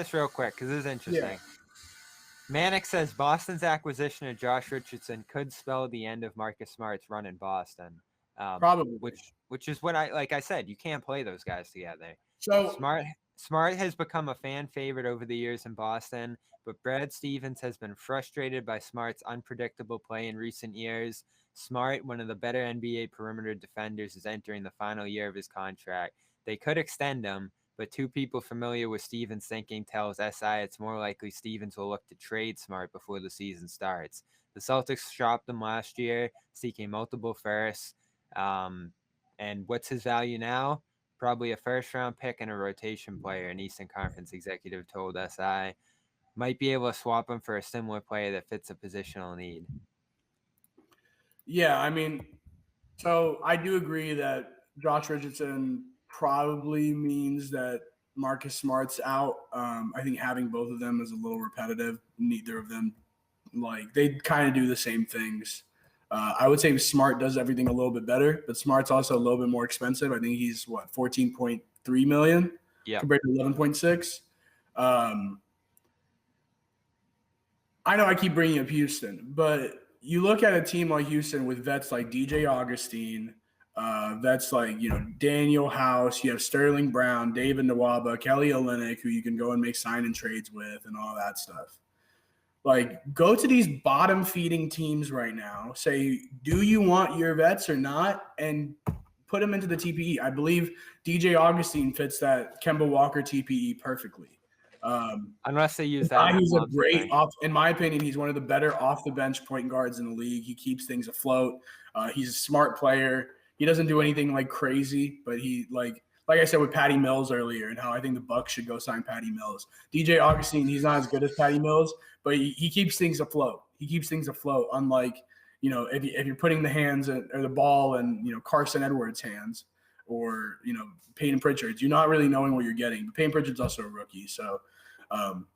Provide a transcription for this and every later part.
this real quick because this is interesting. Yeah. Mannix says Boston's acquisition of Josh Richardson could spell the end of Marcus Smart's run in Boston. Probably. Which is what I said, you can't play those guys together. So Smart has become a fan favorite over the years in Boston, but Brad Stevens has been frustrated by Smart's unpredictable play in recent years. Smart, one of the better NBA perimeter defenders, is entering the final year of his contract. They could extend him, but two people familiar with Stevens' thinking tells SI it's more likely Stevens will look to trade Smart before the season starts. The Celtics shopped him last year, seeking multiple firsts. And what's his value now? Probably a first-round pick and a rotation player, an Eastern Conference executive told SI. Might be able to swap him for a similar player that fits a positional need. Yeah, I mean, so I do agree that Josh Richardson probably means that Marcus Smart's out. I think having both of them is a little repetitive. Neither of them, they kind of do the same things. I would say Smart does everything a little bit better, but Smart's also a little bit more expensive. I think he's, $14.3 million compared to 11.6. I know I keep bringing up Houston, but you look at a team like Houston with vets like DJ Augustine, vets like, Daniel House, you have Sterling Brown, David Nwaba, Kelly Olynyk, who you can go and make sign and trades with and all that stuff. Go to these bottom-feeding teams right now, say, do you want your vets or not, and put them into the TPE. I believe DJ Augustine fits that Kemba Walker TPE perfectly. Unless they use that. He's a great in my opinion, he's one of the better off-the-bench point guards in the league. He keeps things afloat. He's a smart player. He doesn't do anything crazy, but he like I said with Patty Mills earlier and how I think the Bucks should go sign Patty Mills. DJ Augustine, he's not as good as Patty Mills, but he keeps things afloat. He keeps things afloat, unlike, if you're putting the hands or the ball in, Carson Edwards' hands or, Peyton Pritchard's, you're not really knowing what you're getting. But Peyton Pritchard's also a rookie. So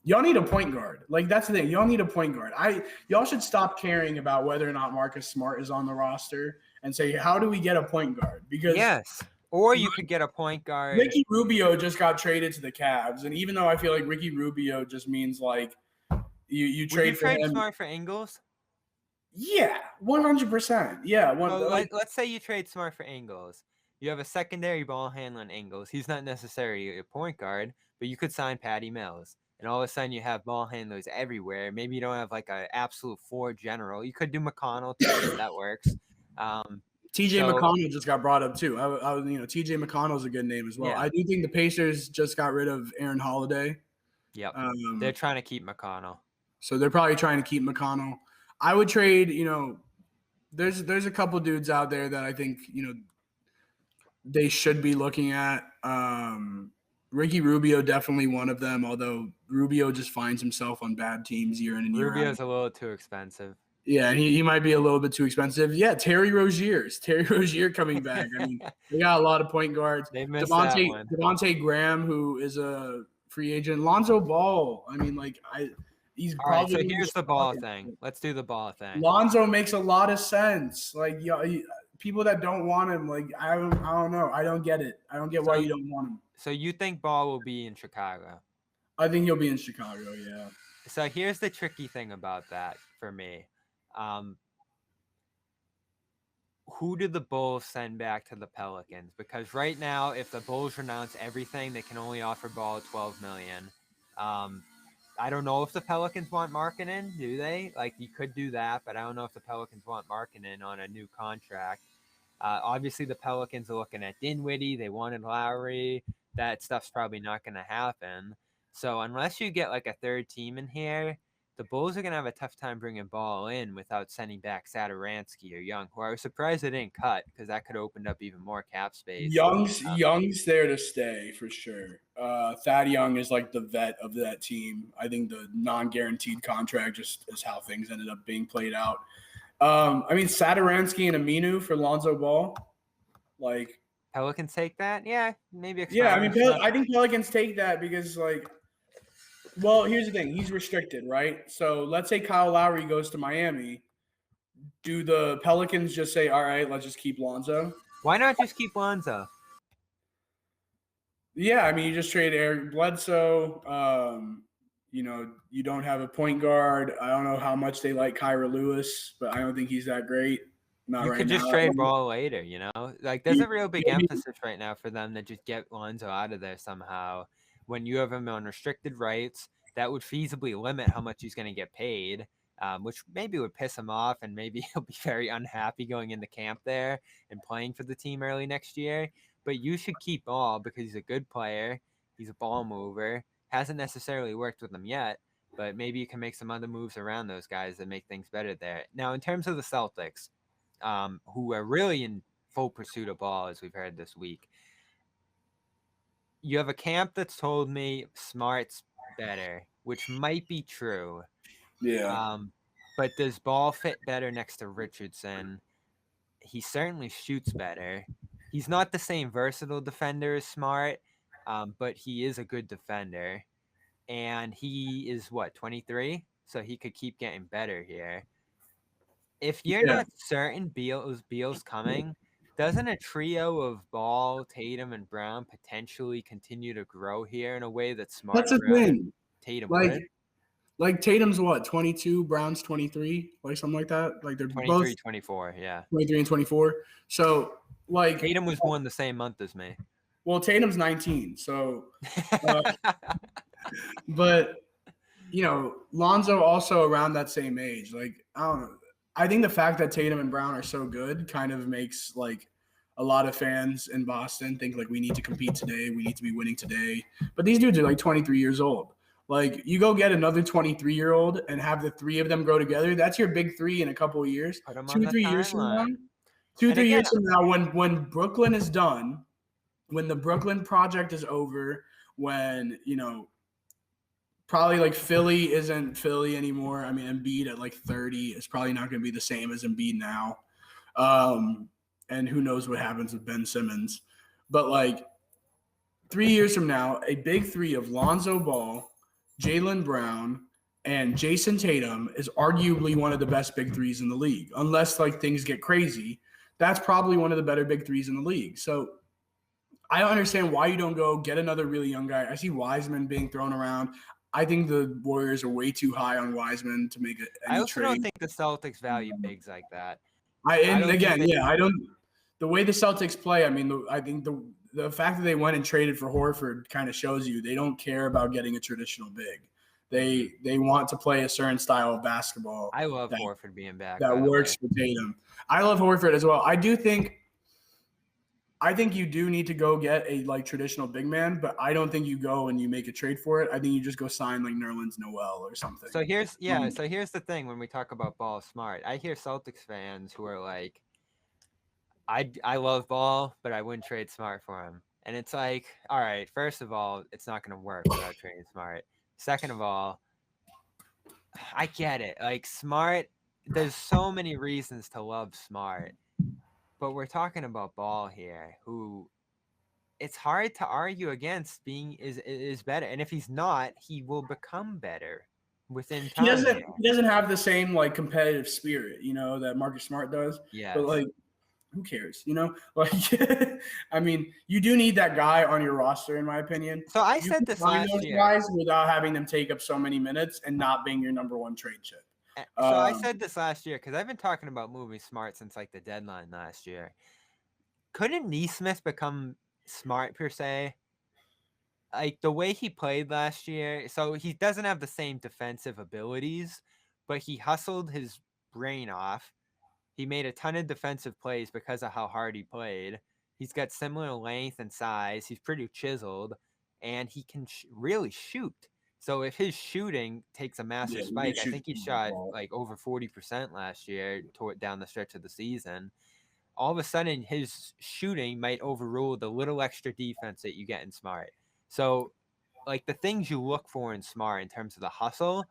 y'all need a point guard. That's the thing. Y'all need a point guard. Y'all should stop caring about whether or not Marcus Smart is on the roster and say, how do we get a point guard? Because yes. Or you could get a point guard. Ricky Rubio just got traded to the Cavs. And even though I feel like Ricky Rubio just means you trade for him. Smart for Ingles? Yeah, 100%. Yeah. Let's say you trade Smart for Ingles. You have a secondary ball handler in Ingles. He's not necessarily a point guard, but you could sign Patty Mills. And all of a sudden you have ball handlers everywhere. Maybe you don't have an absolute 4 general. You could do McConnell too. That works. TJ McConnell just got brought up too. TJ McConnell's a good name as well. Yeah. I do think the Pacers just got rid of Aaron Holiday. Yep. They're trying to keep McConnell. So they're probably trying to keep McConnell. I would trade, there's a couple dudes out there that I think, they should be looking at. Ricky Rubio, definitely one of them, although Rubio just finds himself on bad teams year in and year out. Rubio's a little too expensive. Yeah, and he might be a little bit too expensive. Yeah, Terry Rozier coming back. I mean, they got a lot of point guards. They missed that one. Devontae Graham, who is a free agent. Lonzo Ball. I mean, he's all probably. Right, so here's the ball thing. Let's do the ball thing. Lonzo makes a lot of sense. People that don't want him, I don't know. I don't get it. I don't get why you don't want him. So you think Ball will be in Chicago? I think he'll be in Chicago, yeah. So here's the tricky thing about that for me. Who do the Bulls send back to the Pelicans? Because right now, if the Bulls renounce everything, they can only offer Ball $12 million. I don't know if the Pelicans want Markkanen, do they? You could do that, but I don't know if the Pelicans want Markkanen on a new contract. Obviously, the Pelicans are looking at Dinwiddie. They wanted Lowry. That stuff's probably not going to happen. So unless you get a third team in here, the Bulls are going to have a tough time bringing Ball in without sending back Satoransky or Young, who I was surprised they didn't cut because that could have opened up even more cap space. Young's there to stay for sure. Thad Young is the vet of that team. I think the non-guaranteed contract just is how things ended up being played out. Satoransky and Aminu for Lonzo Ball. Pelicans take that? Yeah, maybe. Yeah, I think Pelicans take that because well, here's the thing. He's restricted, right? So let's say Kyle Lowry goes to Miami. Do the Pelicans just say, all right, let's just keep Lonzo? Why not just keep Lonzo? Yeah, I mean, you just trade Eric Bledsoe. You don't have a point guard. I don't know how much they like Kyra Lewis, but I don't think he's that great. Not You right could now. just trade Ball later, you know? Like, there's a real big He'll be- emphasis right now for them to just get Lonzo out of there somehow. When you have him on restricted rights, that would feasibly limit how much he's going to get paid, which maybe would piss him off, and maybe he'll be very unhappy going into camp there and playing for the team early next year. But you should keep Ball because he's a good player. He's a ball mover. Hasn't necessarily worked with them yet, but maybe you can make some other moves around those guys that make things better there. Now, in terms of the Celtics, who are really in full pursuit of Ball, as we've heard this week, you have a camp that's told me Smart's better, which might be true. Yeah. But does Ball fit better next to Richardson? He certainly shoots better. He's not the same versatile defender as Smart, but he is a good defender. And he is, 23? So he could keep getting better here. If you're Yeah. not certain Beal's coming, doesn't a trio of Ball, Tatum, and Brown potentially continue to grow here in a way that Smart, That's the Brown, and thing. Tatum Like, would? like Tatum's what, 22, Brown's 23, like something like that. Like they're both 23, 24, yeah. 23 and 24. So like Tatum was born the same month as me. well, Tatum's 19. So but Lonzo also around that same age. Like, I don't know. I think the fact that Tatum and Brown are so good kind of makes like a lot of fans in Boston think like we need to compete today, we need to be winning today. But these dudes are like 23 years old. Like, you go get another 23-year-old and have the three of them grow together. That's your big three in a couple of years. Put him on Two, the 3 years from now. timeline. Two, And three again, years from now, when Brooklyn is done, when the Brooklyn project is over, when probably like Philly isn't Philly anymore. I mean, Embiid at like 30 is probably not going to be the same as Embiid now. And who knows what happens with Ben Simmons. But like 3 years from now, a big three of Lonzo Ball, Jaylen Brown, and Jason Tatum is arguably one of the best big threes in the league. Unless like things get crazy, that's probably one of the better big threes in the league. So I don't understand why you don't go get another really young guy. I see Wiseman being thrown around. I think the Warriors are way too high on Wiseman to make I any also trade. don't think the Celtics value bigs like that. I don't think they- don't. The way the Celtics play, I mean, I think the fact that they went and traded for Horford kind of shows you they don't care about getting a traditional big. They want to play a certain style of basketball. I love Horford being back. That by the works way. for Tatum. I love Horford as well. I think you do need to go get a like traditional big man, but I don't think you go and you make a trade for it. I think you just go sign like Nerlens Noel or something. So here's the thing when we talk about Ball Smart. I hear Celtics fans who are like, I love Ball, but I wouldn't trade Smart for him. And it's like, all right, first of all, it's not going to work without trading Smart. Second of all, I get it. Like, Smart, there's so many reasons to love Smart, but we're talking about Ball here, who it's hard to argue against being is better. And if he's not, he will become better within time. He doesn't have the same like competitive spirit, that Marcus Smart does. Yeah. But like, who cares? Like, I mean, you do need that guy on your roster, in my opinion. So I said this last year, guys without having them take up so many minutes and not being your number one trade chip. So I said this last year because I've been talking about moving Smart since like the deadline last year. Couldn't Neesmith become Smart per se? Like the way he played last year, so he doesn't have the same defensive abilities, but he hustled his brain off. He made a ton of defensive plays because of how hard he played. He's got similar length and size. He's pretty chiseled, and he can really shoot. So if his shooting takes a massive spike, I think he shot like over 40% last year down the stretch of the season. All of a sudden, his shooting might overrule the little extra defense that you get in Smart. So, like the things you look for in Smart in terms of the hustle,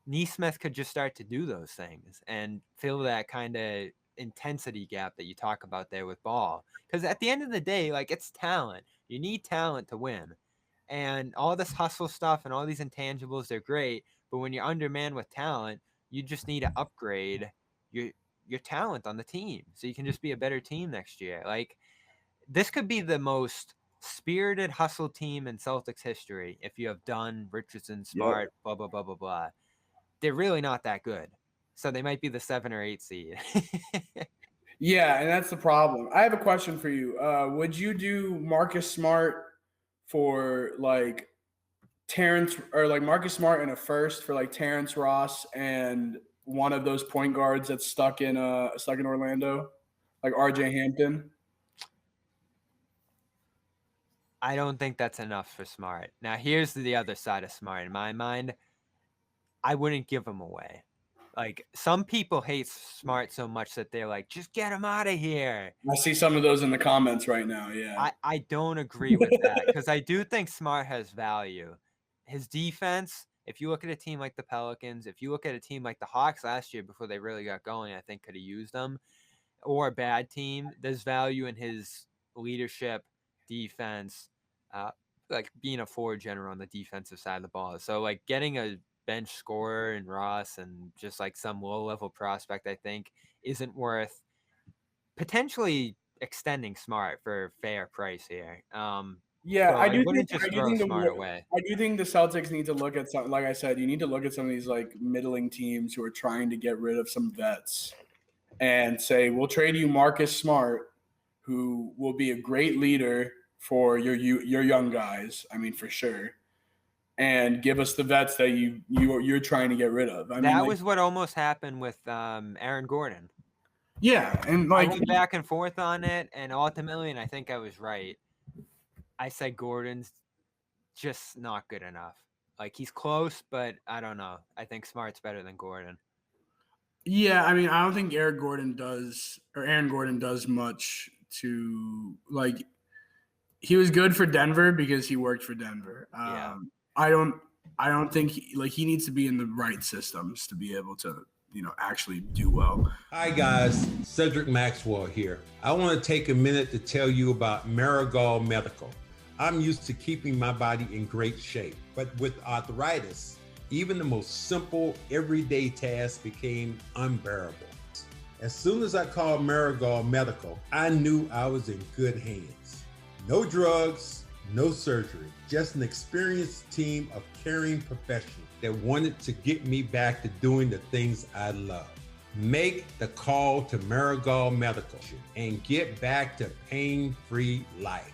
Neesmith could just start to do those things and fill that kind of intensity gap that you talk about there with Ball. Because at the end of the day, like it's talent. You need talent to win. And all this hustle stuff and all these intangibles, they're great. But when you're undermanned with talent, you just need to upgrade your talent on the team so you can just be a better team next year. Like this could be the most spirited hustle team in Celtics history. If you have Dunn, Richardson, Smart, blah, blah, blah, blah, blah. They're really not that good. So they might be the 7 or 8 seed. Yeah, and that's the problem. I have a question for you. Would you do Marcus Smart for like Terrence, or like Marcus Smart in a first for like Terrence Ross and one of those point guards that's stuck in Orlando, like RJ Hampton? I don't think that's enough for Smart. Now, here's the other side of Smart. In my mind, I wouldn't give him away. Like, some people hate Smart so much that they're like, just get him out of here. I see some of those in the comments right now. Yeah. I don't agree with that, because I do think Smart has value. His defense, if you look at a team like the Pelicans, if you look at a team like the Hawks last year before they really got going, I think could have used them, or a bad team, there's value in his leadership, defense, like being a forward general on the defensive side of the ball. So like getting a bench scorer in Ross and just like some low-level prospect, I think isn't worth potentially extending Smart for a fair price here. Yeah, so I do wouldn't think just throw Smart away. I do think the Celtics need to look at some. Like I said, you need to look at some of these like middling teams who are trying to get rid of some vets and say, we'll trade you Marcus Smart, who will be a great leader for your young guys. I mean, for sure. And give us the vets that you're trying to get rid of. That was what almost happened with Aaron Gordon. Yeah, and like I went back and forth on it, and ultimately, and I think I was right, I said Gordon's just not good enough. Like, he's close, but I don't know. I think Smart's better than Gordon. Yeah, I mean, I don't think Aaron Gordon does much to like. He was good for Denver because he worked for Denver. Yeah. I don't think he needs to be in the right systems to be able to, actually do well. Hi guys, Cedric Maxwell here. I want to take a minute to tell you about Marigold Medical. I'm used to keeping my body in great shape, but with arthritis, even the most simple everyday tasks became unbearable. As soon as I called Marigold Medical, I knew I was in good hands. No drugs, no surgery, just an experienced team of caring professionals that wanted to get me back to doing the things I love. Make the call to Marigold Medical and get back to pain-free life.